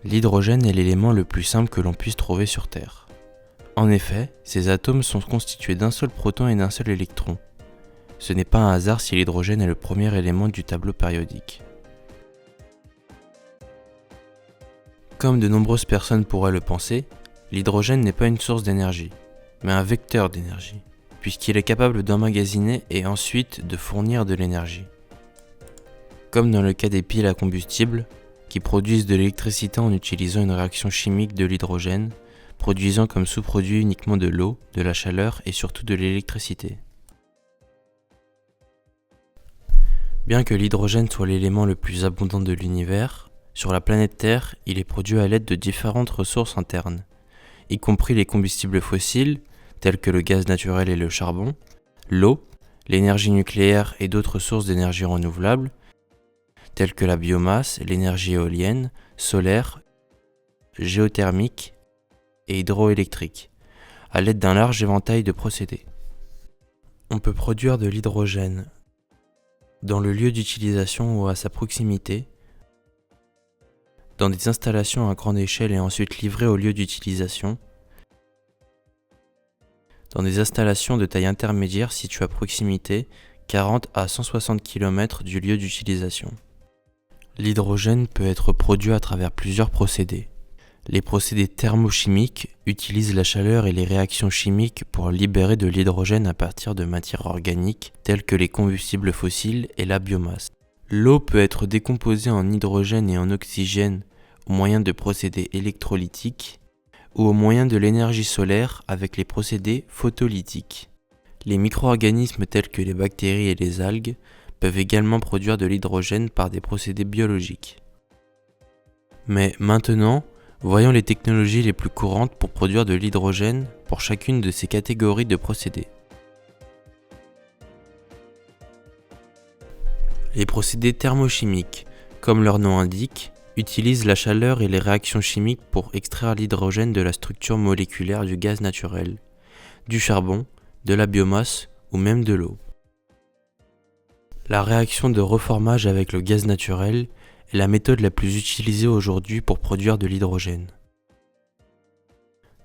L'hydrogène est l'élément le plus simple que l'on puisse trouver sur Terre. En effet, ces atomes sont constitués d'un seul proton et d'un seul électron. Ce n'est pas un hasard si l'hydrogène est le premier élément du tableau périodique. Comme de nombreuses personnes pourraient le penser, l'hydrogène n'est pas une source d'énergie, mais un vecteur d'énergie, puisqu'il est capable d'emmagasiner et ensuite de fournir de l'énergie. Comme dans le cas des piles à combustible, qui produisent de l'électricité en utilisant une réaction chimique de l'hydrogène, produisant comme sous-produit uniquement de l'eau, de la chaleur et surtout de l'électricité. Bien que l'hydrogène soit l'élément le plus abondant de l'univers, sur la planète Terre, il est produit à l'aide de différentes ressources internes, y compris les combustibles fossiles, tels que le gaz naturel et le charbon, l'eau, l'énergie nucléaire et d'autres sources d'énergie renouvelable, telles que la biomasse, l'énergie éolienne, solaire, géothermique et hydroélectrique, à l'aide d'un large éventail de procédés. On peut produire de l'hydrogène dans le lieu d'utilisation ou à sa proximité, dans des installations à grande échelle et ensuite livré au lieu d'utilisation, dans des installations de taille intermédiaire situées à proximité, 40 à 160 km du lieu d'utilisation. L'hydrogène peut être produit à travers plusieurs procédés. Les procédés thermochimiques utilisent la chaleur et les réactions chimiques pour libérer de l'hydrogène à partir de matières organiques telles que les combustibles fossiles et la biomasse. L'eau peut être décomposée en hydrogène et en oxygène au moyen de procédés électrolytiques ou au moyen de l'énergie solaire avec les procédés photolytiques. Les micro-organismes tels que les bactéries et les algues peuvent également produire de l'hydrogène par des procédés biologiques. Mais maintenant, voyons les technologies les plus courantes pour produire de l'hydrogène pour chacune de ces catégories de procédés. Les procédés thermochimiques, comme leur nom indique, utilisent la chaleur et les réactions chimiques pour extraire l'hydrogène de la structure moléculaire du gaz naturel, du charbon, de la biomasse ou même de l'eau. La réaction de reformage avec le gaz naturel est la méthode la plus utilisée aujourd'hui pour produire de l'hydrogène.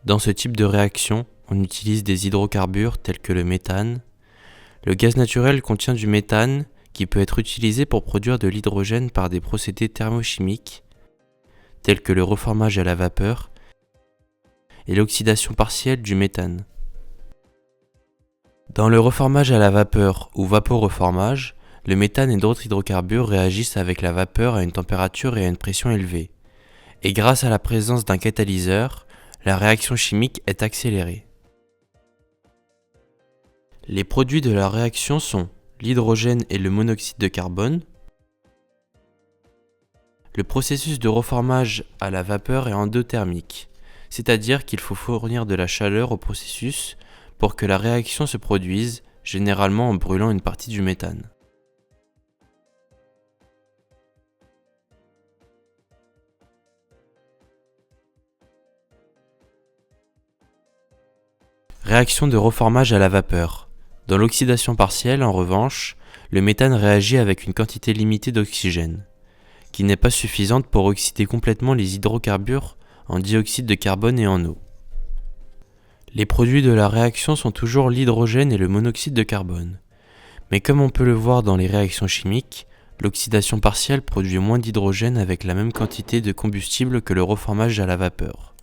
Dans ce type de réaction, on utilise des hydrocarbures tels que le méthane. Le gaz naturel contient du méthane qui peut être utilisé pour produire de l'hydrogène par des procédés thermochimiques tels que le reformage à la vapeur et l'oxydation partielle du méthane. Dans le reformage à la vapeur ou vaporeformage, le méthane et d'autres hydrocarbures réagissent avec la vapeur à une température et à une pression élevée. Et grâce à la présence d'un catalyseur, la réaction chimique est accélérée. Les produits de la réaction sont l'hydrogène et le monoxyde de carbone. Le processus de reformage à la vapeur est endothermique, c'est-à-dire qu'il faut fournir de la chaleur au processus pour que la réaction se produise, généralement en brûlant une partie du méthane. Réaction de reformage à la vapeur. Dans l'oxydation partielle, en revanche, le méthane réagit avec une quantité limitée d'oxygène, qui n'est pas suffisante pour oxyder complètement les hydrocarbures en dioxyde de carbone et en eau. Les produits de la réaction sont toujours l'hydrogène et le monoxyde de carbone. Mais comme on peut le voir dans les réactions chimiques, l'oxydation partielle produit moins d'hydrogène avec la même quantité de combustible que le reformage à la vapeur.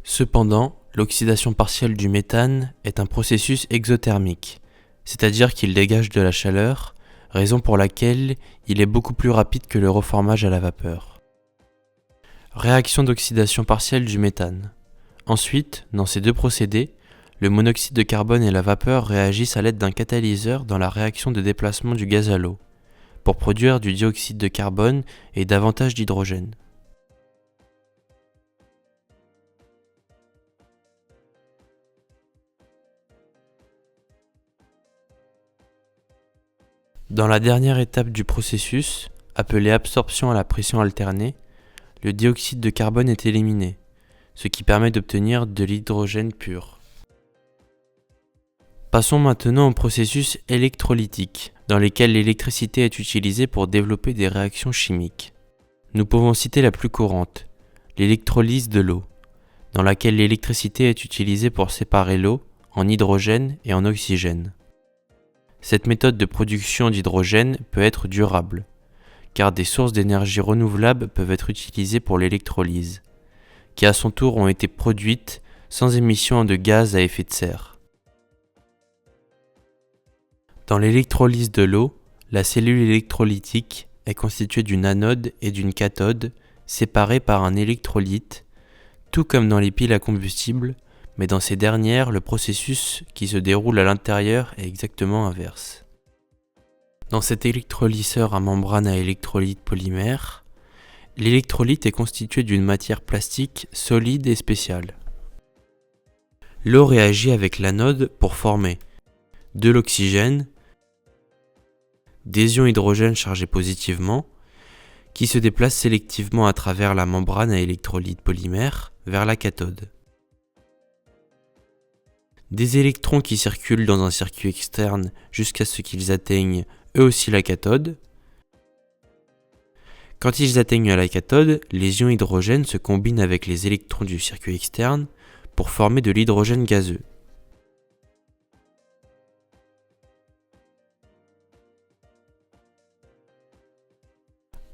Cependant, l'oxydation partielle du méthane est un processus exothermique, c'est-à-dire qu'il dégage de la chaleur, raison pour laquelle il est beaucoup plus rapide que le reformage à la vapeur. Réaction d'oxydation partielle du méthane. Ensuite, dans ces deux procédés, le monoxyde de carbone et la vapeur réagissent à l'aide d'un catalyseur dans la réaction de déplacement du gaz à l'eau, pour produire du dioxyde de carbone et davantage d'hydrogène. Dans la dernière étape du processus, appelée absorption à la pression alternée, le dioxyde de carbone est éliminé, ce qui permet d'obtenir de l'hydrogène pur. Passons maintenant au processus électrolytique, dans lesquels l'électricité est utilisée pour développer des réactions chimiques. Nous pouvons citer la plus courante, l'électrolyse de l'eau, dans laquelle l'électricité est utilisée pour séparer l'eau en hydrogène et en oxygène. Cette méthode de production d'hydrogène peut être durable, car des sources d'énergie renouvelables peuvent être utilisées pour l'électrolyse, qui à son tour ont été produites sans émission de gaz à effet de serre. Dans l'électrolyse de l'eau, la cellule électrolytique est constituée d'une anode et d'une cathode séparées par un électrolyte, tout comme dans les piles à combustible, mais dans ces dernières, le processus qui se déroule à l'intérieur est exactement inverse. Dans cet électrolyseur à membrane à électrolyte polymère, l'électrolyte est constitué d'une matière plastique solide et spéciale. L'eau réagit avec l'anode pour former de l'oxygène, des ions hydrogène chargés positivement, qui se déplacent sélectivement à travers la membrane à électrolyte polymère vers la cathode. Des électrons qui circulent dans un circuit externe jusqu'à ce qu'ils atteignent eux aussi la cathode. Quand ils atteignent la cathode, les ions hydrogène se combinent avec les électrons du circuit externe pour former de l'hydrogène gazeux.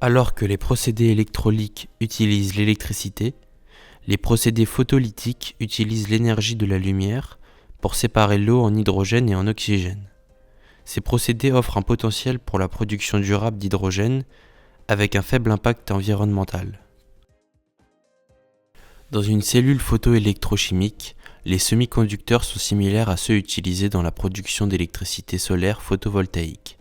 Alors que les procédés électrolytiques utilisent l'électricité, les procédés photolytiques utilisent l'énergie de la lumière pour séparer l'eau en hydrogène et en oxygène. Ces procédés offrent un potentiel pour la production durable d'hydrogène avec un faible impact environnemental. Dans une cellule photoélectrochimique, les semi-conducteurs sont similaires à ceux utilisés dans la production d'électricité solaire photovoltaïque.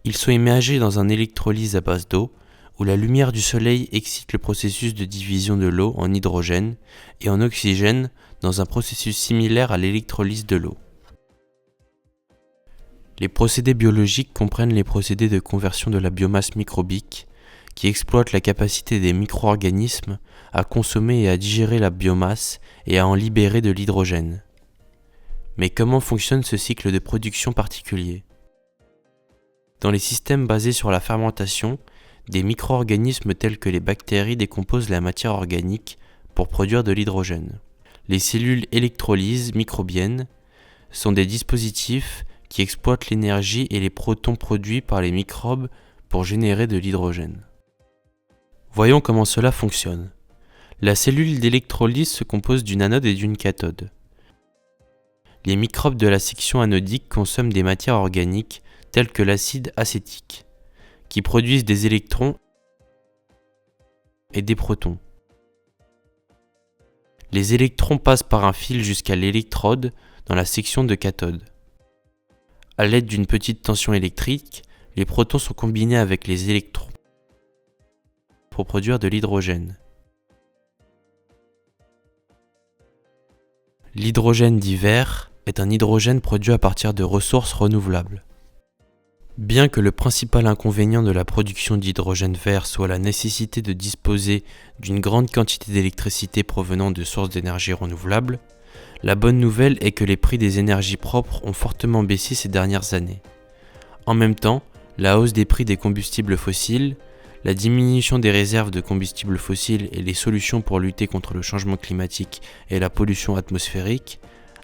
Ils sont immergés dans un électrolyse à base d'eau, où la lumière du soleil excite le processus de division de l'eau en hydrogène et en oxygène dans un processus similaire à l'électrolyse de l'eau. Les procédés biologiques comprennent les procédés de conversion de la biomasse microbique, qui exploitent la capacité des micro-organismes à consommer et à digérer la biomasse et à en libérer de l'hydrogène. Mais comment fonctionne ce cycle de production particulier ? Dans les systèmes basés sur la fermentation, des micro-organismes tels que les bactéries décomposent la matière organique pour produire de l'hydrogène. Les cellules électrolyses microbiennes sont des dispositifs qui exploitent l'énergie et les protons produits par les microbes pour générer de l'hydrogène. Voyons comment cela fonctionne. La cellule d'électrolyse se compose d'une anode et d'une cathode. Les microbes de la section anodique consomment des matières organiques telles que l'acide acétique, qui produisent des électrons et des protons. Les électrons passent par un fil jusqu'à l'électrode dans la section de cathode. À l'aide d'une petite tension électrique, les protons sont combinés avec les électrons pour produire de l'hydrogène. L'hydrogène dit vert est un hydrogène produit à partir de ressources renouvelables. Bien que le principal inconvénient de la production d'hydrogène vert soit la nécessité de disposer d'une grande quantité d'électricité provenant de sources d'énergie renouvelables, la bonne nouvelle est que les prix des énergies propres ont fortement baissé ces dernières années. En même temps, la hausse des prix des combustibles fossiles, la diminution des réserves de combustibles fossiles et les solutions pour lutter contre le changement climatique et la pollution atmosphérique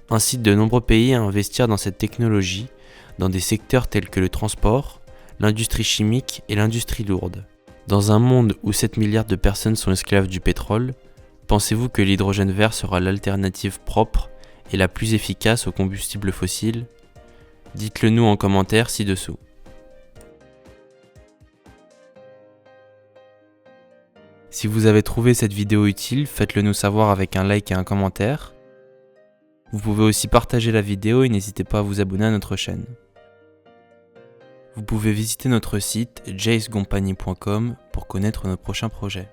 incitent de nombreux pays à investir dans cette technologie dans des secteurs tels que le transport, l'industrie chimique et l'industrie lourde. Dans un monde où 7 milliards de personnes sont esclaves du pétrole, pensez-vous que l'hydrogène vert sera l'alternative propre et la plus efficace aux combustibles fossiles ? Dites-le nous en commentaire ci-dessous. Si vous avez trouvé cette vidéo utile, faites-le nous savoir avec un like et un commentaire. Vous pouvez aussi partager la vidéo et n'hésitez pas à vous abonner à notre chaîne. Vous pouvez visiter notre site jacecompany.com pour connaître nos prochains projets.